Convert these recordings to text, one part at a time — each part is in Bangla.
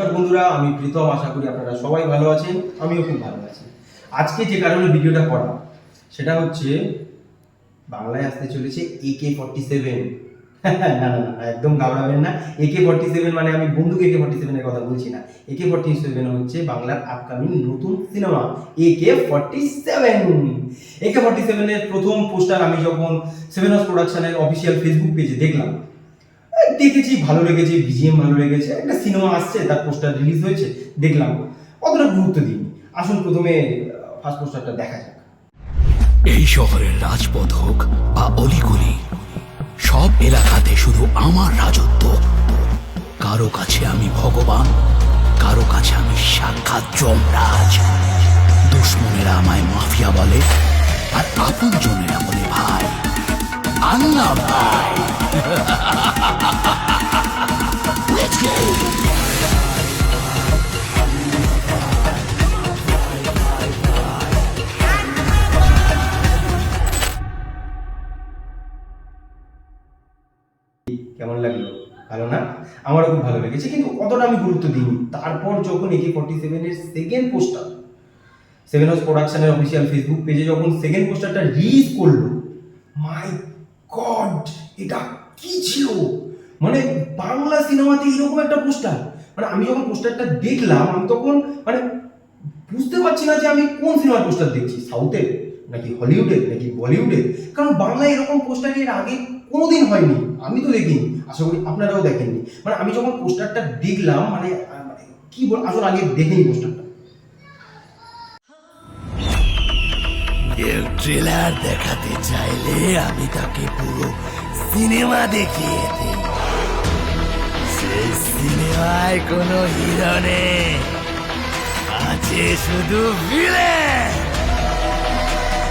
নমস্কার বন্ধুরা, আমি প্রীতম। আশা করি আপনারা সবাই ভালো আছেন, আমিও খুব ভালো আছি। আজকে যে কারণে ভিডিওটা করা সেটা হচ্ছে বাংলায় আসতে চলেছে AK-47। না না না, একদম ঘাবড়াবেন না। AK-47 মানে আমি বন্দুক AK-47 এর কথা বলছি না। AK-47 হচ্ছে বাংলার আপকামিং নতুন সিনেমা AK-47। AK-47 এর প্রথম পোস্টার আমি যখন সেভেন হাউস প্রোডাকশনের অফিসিয়াল ফেসবুক পেজে দেখলাম, দেখেছি, ভালো লেগেছে, বিজিএম ভালো লেগেছে, একটা সিনেমা আসছে, তার পোস্টার রিলিজ হয়েছে, দেখলাম, অতটা গুরুত্ব দিইনি। আসুন প্রথমে ফার্স্ট পোস্টারটা দেখা যাক। এই শহরের রাজপথ হোক বা অলিগলি, সব এলাকাতে শুধু আমার রাজত্ব। কারো কাছে আমি ভগবান, কারো কাছে আমি সাক্ষাৎ যমরাজ। দুশ্মনেরা আমায় মাফিয়া বলে, আর আপন জনেরা বলে ভাই, আল্লাহ ভাই। Let's go! কেমন লাগলো? ভালো না? আমারও খুব ভালো লেগেছে, কিন্তু অতটা আমি গুরুত্ব দিইনি। তারপর যখন AK-47 এর সেকেন্ড পোস্টার সেভেন হাউস প্রোডাকশনের অফিসিয়াল ফেসবুক পেজে যখন সেকেন্ড পোস্টারটা রিলিজ করলো, মাই গড, এটা কি ছিল! মানে বাংলা সিনেমাতে এরকম একটা পোস্টার, মানে আমি যখন পোস্টারটা দেখলাম, আমি তখন মানে বুঝতে পারছি না যে আমি কোন সিনেমার পোস্টার দেখছি, সাউথের নাকি হলিউডের নাকি বলিউডের। কারণ বাংলায় এরকম পোস্টার এর আগে কোনোদিন হয়নি, আমি তো দেখিনি, আশা করি আপনারাও দেখেননি। মানে আমি যখন পোস্টারটা দেখলাম, মানে কি বল, আসলে আগে দেখেনি পোস্টারটা। কেউ ট্রেলার দেখাতে চাইলে আমি তাকে পুরো সিনেমা দেখিয়ে দিই। সেই সিনেমায় কোনো হিরো নেই, আছে শুধু ভিলেন,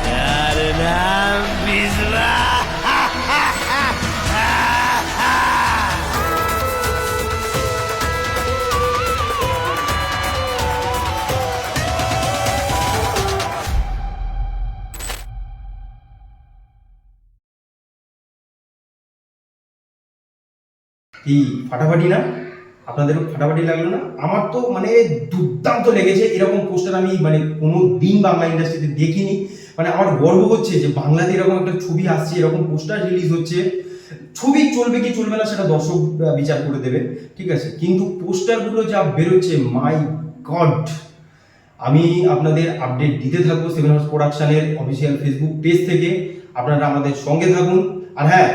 যার নাম বিজবা। কি ফাটাফাটি না? আপনাদেরও ফাটাফাটি লাগলো না? আমার তো মানে দুর্দান্ত লেগেছে। এরকম পোস্টার আমি মানে কোনো দিন বাংলা ইন্ডাস্ট্রিতে দেখিনি। মানে আমার গর্ব হচ্ছে যে বাংলাতে এরকম একটা ছবি আসছে, এরকম পোস্টার রিলিজ হচ্ছে। ছবি চলবে কি চলবে না সেটা দর্শক বিচার করে দেবে, ঠিক আছে, কিন্তু পোস্টারগুলো যা বেরোচ্ছে, মাই গড! আমি আপনাদের আপডেট দিতে থাকবো সেভেন হাউস প্রোডাকশনের অফিসিয়াল ফেসবুক পেজ থেকে। আপনারা আমাদের সঙ্গে থাকুন। আর হ্যাঁ,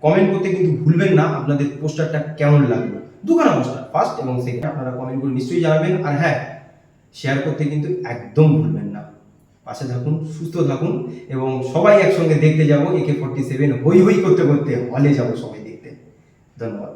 কমেন্ট করতে কিন্তু ভুলবেন না আপনাদের পোস্টারটা কেমন লাগলো। দুখানা পোস্টার, ফার্স্ট এবং সেকেন্ড, আপনারা কমেন্ট করে নিশ্চয়ই জানাবেন। আর হ্যাঁ, শেয়ার করতে কিন্তু একদম ভুলবেন না। পাশে থাকুন, সুস্থ থাকুন, এবং সবাই একসঙ্গে দেখতে যাব AK-47। হই হই করতে করতে হলে যাব সবাই দেখতে। ধন্যবাদ।